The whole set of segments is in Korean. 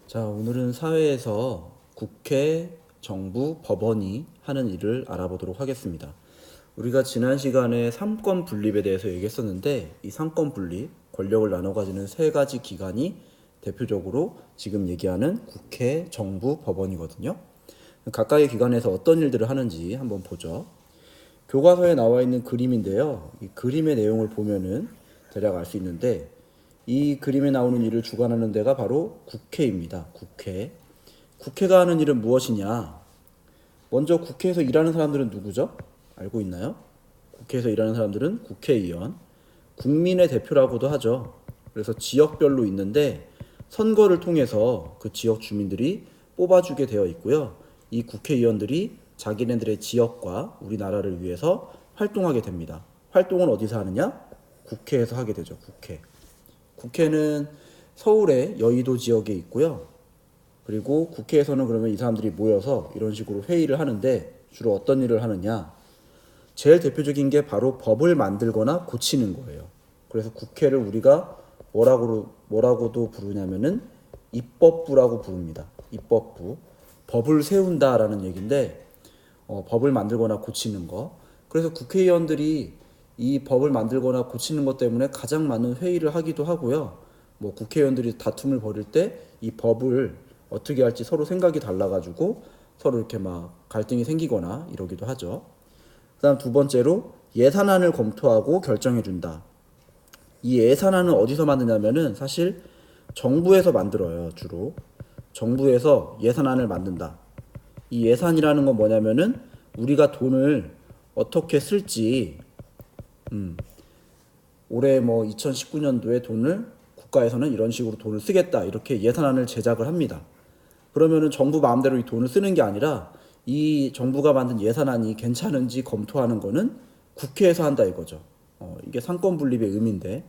자, 오늘은 사회에서 국회, 정부, 법원이 하는 일을 알아보도록 하겠습니다. 우리가 지난 시간에 삼권 분립에 대해서 얘기했었는데, 이 삼권 분립, 권력을 나눠 가지는 세 가지 기관이 대표적으로 지금 얘기하는 국회, 정부, 법원이거든요. 각각의 기관에서 어떤 일들을 하는지 한번 보죠. 교과서에 나와 있는 그림인데요. 이 그림의 내용을 보면은 대략 알 수 있는데, 이 그림에 나오는 일을 주관하는 데가 바로 국회입니다. 국회. 국회가 하는 일은 무엇이냐? 먼저 국회에서 일하는 사람들은 누구죠? 알고 있나요? 국회에서 일하는 사람들은 국회의원, 국민의 대표라고도 하죠. 그래서 지역별로 있는데 선거를 통해서 그 지역 주민들이 뽑아주게 되어 있고요. 이 국회의원들이 자기네들의 지역과 우리나라를 위해서 활동하게 됩니다. 활동은 어디서 하느냐? 국회에서 하게 되죠. 국회. 국회는 서울의 여의도 지역에 있고요. 그리고 국회에서는 그러면 이 사람들이 모여서 이런 식으로 회의를 하는데 주로 어떤 일을 하느냐? 제일 대표적인 게 바로 법을 만들거나 고치는 거예요. 그래서 국회를 우리가 뭐라고도 부르냐면은 입법부라고 부릅니다. 입법부. 법을 세운다라는 얘기인데 법을 만들거나 고치는 거. 그래서 국회의원들이 이 법을 만들거나 고치는 것 때문에 가장 많은 회의를 하기도 하고요. 뭐 국회의원들이 다툼을 벌일 때 이 법을 어떻게 할지 서로 생각이 달라가지고 서로 이렇게 막 갈등이 생기거나 이러기도 하죠. 그다음 두 번째로 예산안을 검토하고 결정해준다. 이 예산안은 어디서 만드냐면은 사실 정부에서 만들어요. 주로 정부에서 예산안을 만든다. 이 예산이라는 건 뭐냐면은 우리가 돈을 어떻게 쓸지 올해 뭐 2019년도에 돈을 국가에서는 이런 식으로 돈을 쓰겠다 이렇게 예산안을 제작을 합니다. 그러면은 정부 마음대로 이 돈을 쓰는 게 아니라 이 정부가 만든 예산안이 괜찮은지 검토하는 거는 국회에서 한다 이거죠. 이게 상권 분립의 의미인데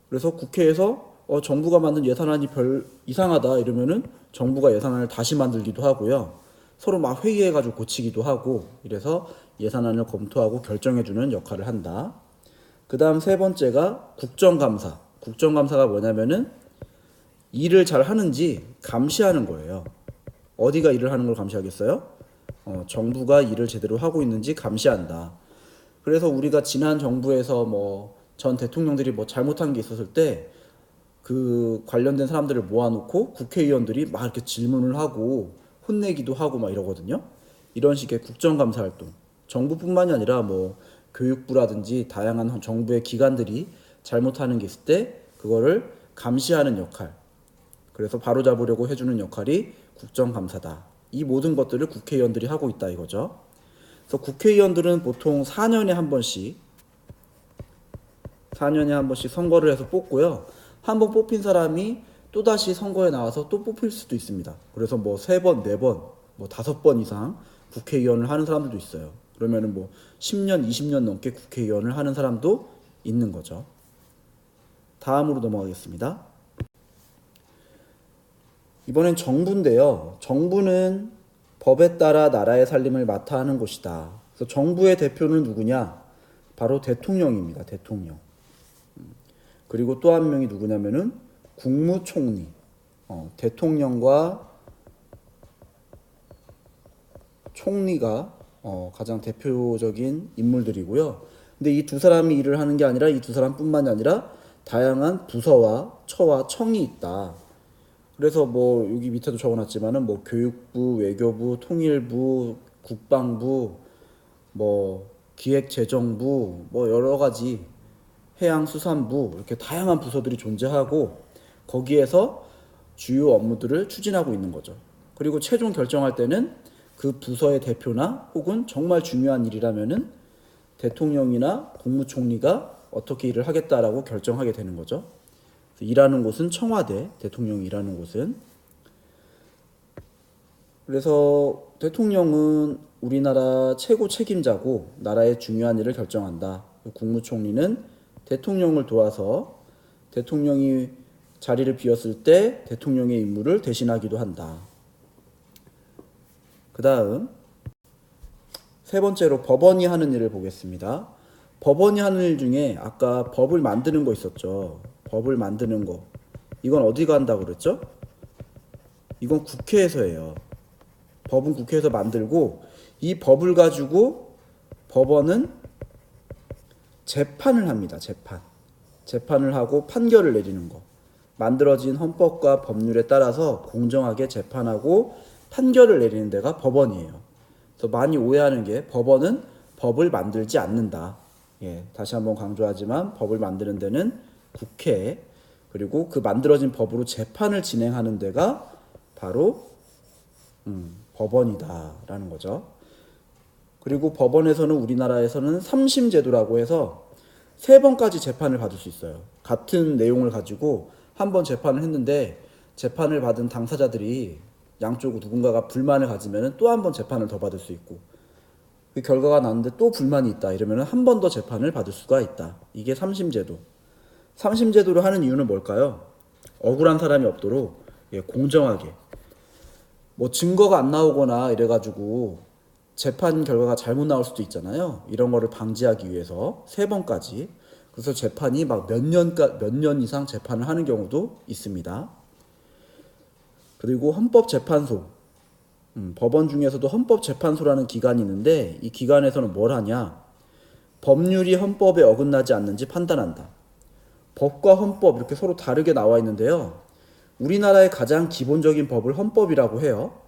그래서 국회에서 정부가 만든 예산안이 별 이상하다 이러면은 정부가 예산안을 다시 만들기도 하고요. 서로 막 회의해가지고 고치기도 하고 이래서 예산안을 검토하고 결정해주는 역할을 한다. 그 다음 세 번째가 국정감사. 국정감사가 뭐냐면은 일을 잘 하는지 감시하는 거예요. 어디가 일을 하는 걸 감시하겠어요? 정부가 일을 제대로 하고 있는지 감시한다. 그래서 우리가 지난 정부에서 뭐 전 대통령들이 뭐 잘못한 게 있었을 때 그 관련된 사람들을 모아놓고 국회의원들이 막 이렇게 질문을 하고 혼내기도 하고 막 이러거든요. 이런 식의 국정감사 활동. 정부뿐만이 아니라 뭐 교육부라든지 다양한 정부의 기관들이 잘못하는 게 있을 때 그거를 감시하는 역할. 그래서 바로잡으려고 해주는 역할이 국정감사다. 이 모든 것들을 국회의원들이 하고 있다 이거죠. 그래서 국회의원들은 보통 4년에 한 번씩 선거를 해서 뽑고요. 한 번 뽑힌 사람이 또다시 선거에 나와서 또 뽑힐 수도 있습니다. 그래서 뭐 3번, 4번, 뭐 5번 이상 국회의원을 하는 사람들도 있어요. 그러면은 뭐 10년, 20년 넘게 국회의원을 하는 사람도 있는 거죠. 다음으로 넘어가겠습니다. 이번엔 정부인데요. 정부는 법에 따라 나라의 살림을 맡아 하는 곳이다. 그래서 정부의 대표는 누구냐? 바로 대통령입니다. 대통령. 그리고 또 한 명이 누구냐면은 국무총리. 대통령과 총리가 가장 대표적인 인물들이고요. 근데 이 두 사람이 일을 하는 게 아니라 이 두 사람뿐만이 아니라 다양한 부서와 처와 청이 있다. 그래서 뭐 여기 밑에도 적어놨지만은 뭐 교육부, 외교부, 통일부, 국방부, 뭐 기획재정부, 뭐 여러 가지 해양수산부 이렇게 다양한 부서들이 존재하고 거기에서 주요 업무들을 추진하고 있는 거죠. 그리고 최종 결정할 때는 그 부서의 대표나 혹은 정말 중요한 일이라면은 대통령이나 국무총리가 어떻게 일을 하겠다라고 결정하게 되는 거죠. 일하는 곳은 청와대, 대통령이 일하는 곳은. 그래서 대통령은 우리나라 최고 책임자고 나라의 중요한 일을 결정한다. 국무총리는 대통령을 도와서 대통령이 자리를 비웠을 때 대통령의 임무를 대신하기도 한다. 그 다음 세 번째로 법원이 하는 일을 보겠습니다. 법원이 하는 일 중에 아까 법을 만드는 거 있었죠. 법을 만드는 거. 이건 어디가 한다고 그랬죠? 이건 국회에서 해요. 법은 국회에서 만들고 이 법을 가지고 법원은 재판을 합니다. 재판을 하고 판결을 내리는 거. 만들어진 헌법과 법률에 따라서 공정하게 재판하고 판결을 내리는 데가 법원이에요. 그래서 많이 오해하는 게 법원은 법을 만들지 않는다. 예, 다시 한번 강조하지만 법을 만드는 데는 국회, 그리고 그 만들어진 법으로 재판을 진행하는 데가 바로 법원이다라는 거죠. 그리고 법원에서는 우리나라에서는 3심 제도라고 해서 3번까지 재판을 받을 수 있어요. 같은 내용을 가지고 한 번 재판을 했는데 재판을 받은 당사자들이 양쪽 누군가가 불만을 가지면 또 한 번 재판을 더 받을 수 있고, 그 결과가 나왔는데 또 불만이 있다 이러면 한 번 더 재판을 받을 수가 있다. 이게 3심 제도. 3심 제도를 하는 이유는 뭘까요? 억울한 사람이 없도록 공정하게, 뭐 증거가 안 나오거나 이래가지고 재판 결과가 잘못 나올 수도 있잖아요. 이런 거를 방지하기 위해서 3번까지. 그래서 재판이 막 몇 년 이상 재판을 하는 경우도 있습니다. 그리고 헌법재판소, 법원 중에서도 헌법재판소라는 기관이 있는데 이 기관에서는 뭘 하냐? 법률이 헌법에 어긋나지 않는지 판단한다. 법과 헌법 이렇게 서로 다르게 나와 있는데요. 우리나라의 가장 기본적인 법을 헌법이라고 해요.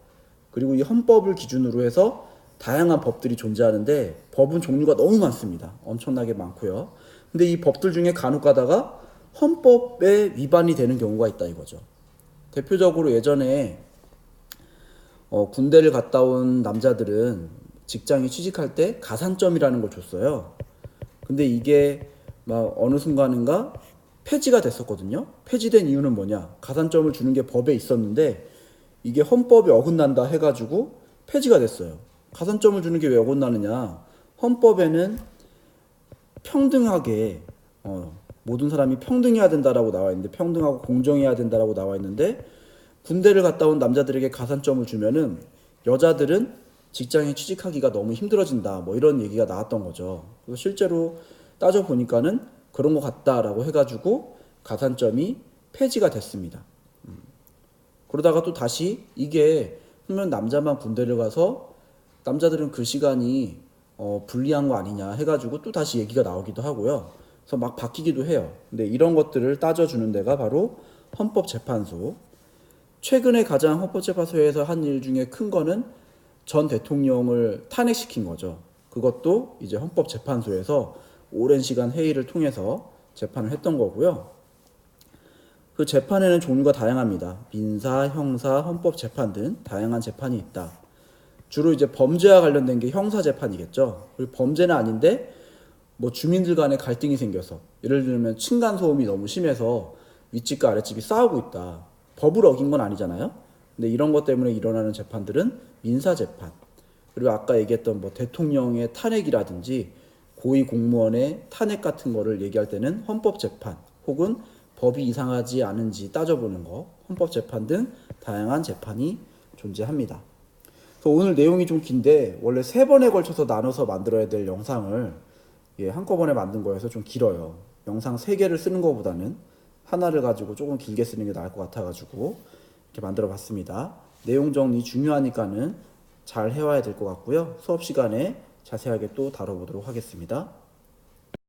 그리고 이 헌법을 기준으로 해서 다양한 법들이 존재하는데 법은 종류가 너무 많습니다. 엄청나게 많고요. 근데 이 법들 중에 간혹 가다가 헌법에 위반이 되는 경우가 있다 이거죠. 대표적으로 예전에 군대를 갔다 온 남자들은 직장에 취직할 때 가산점이라는 걸 줬어요. 근데 이게 막 어느 순간인가 폐지가 됐었거든요. 폐지된 이유는 뭐냐? 가산점을 주는 게 법에 있었는데 이게 헌법에 어긋난다 해가지고 폐지가 됐어요. 가산점을 주는 게 왜 어긋나느냐? 헌법에는 평등하게 모든 사람이 평등해야 된다라고 나와 있는데, 평등하고 공정해야 된다라고 나와 있는데, 군대를 갔다 온 남자들에게 가산점을 주면은 여자들은 직장에 취직하기가 너무 힘들어진다, 뭐 이런 얘기가 나왔던 거죠. 그래서 실제로 따져 보니까는 그런 것 같다라고 해가지고 가산점이 폐지가 됐습니다. 그러다가 또 다시 이게 그러면 남자만 군대를 가서 남자들은 그 시간이 불리한 거 아니냐 해가지고 또 다시 얘기가 나오기도 하고요. 그래서 막 바뀌기도 해요. 근데 이런 것들을 따져주는 데가 바로 헌법재판소. 최근에 가장 헌법재판소에서 한 일 중에 큰 거는 전 대통령을 탄핵시킨 거죠. 그것도 이제 헌법재판소에서 오랜 시간 회의를 통해서 재판을 했던 거고요. 그 재판에는 종류가 다양합니다. 민사, 형사, 헌법재판 등 다양한 재판이 있다. 주로 이제 범죄와 관련된 게 형사재판이겠죠. 그리고 범죄는 아닌데 뭐 주민들 간에 갈등이 생겨서, 예를 들면 층간소음이 너무 심해서 윗집과 아랫집이 싸우고 있다. 법을 어긴 건 아니잖아요. 근데 이런 것 때문에 일어나는 재판들은 민사재판. 그리고 아까 얘기했던 뭐 대통령의 탄핵이라든지 고위 공무원의 탄핵 같은 거를 얘기할 때는 헌법재판, 혹은 법이 이상하지 않은지 따져보는 거, 헌법재판 등 다양한 재판이 존재합니다. 그래서 오늘 내용이 좀 긴데 원래 3번에 걸쳐서 나눠서 만들어야 될 영상을 한꺼번에 만든 거여서 좀 길어요. 영상 3개를 쓰는 것보다는 하나를 가지고 조금 길게 쓰는 게 나을 것 같아가지고 이렇게 만들어 봤습니다. 내용 정리 중요하니까는 잘 해와야 될 것 같고요. 수업 시간에 자세하게 또 다뤄보도록 하겠습니다.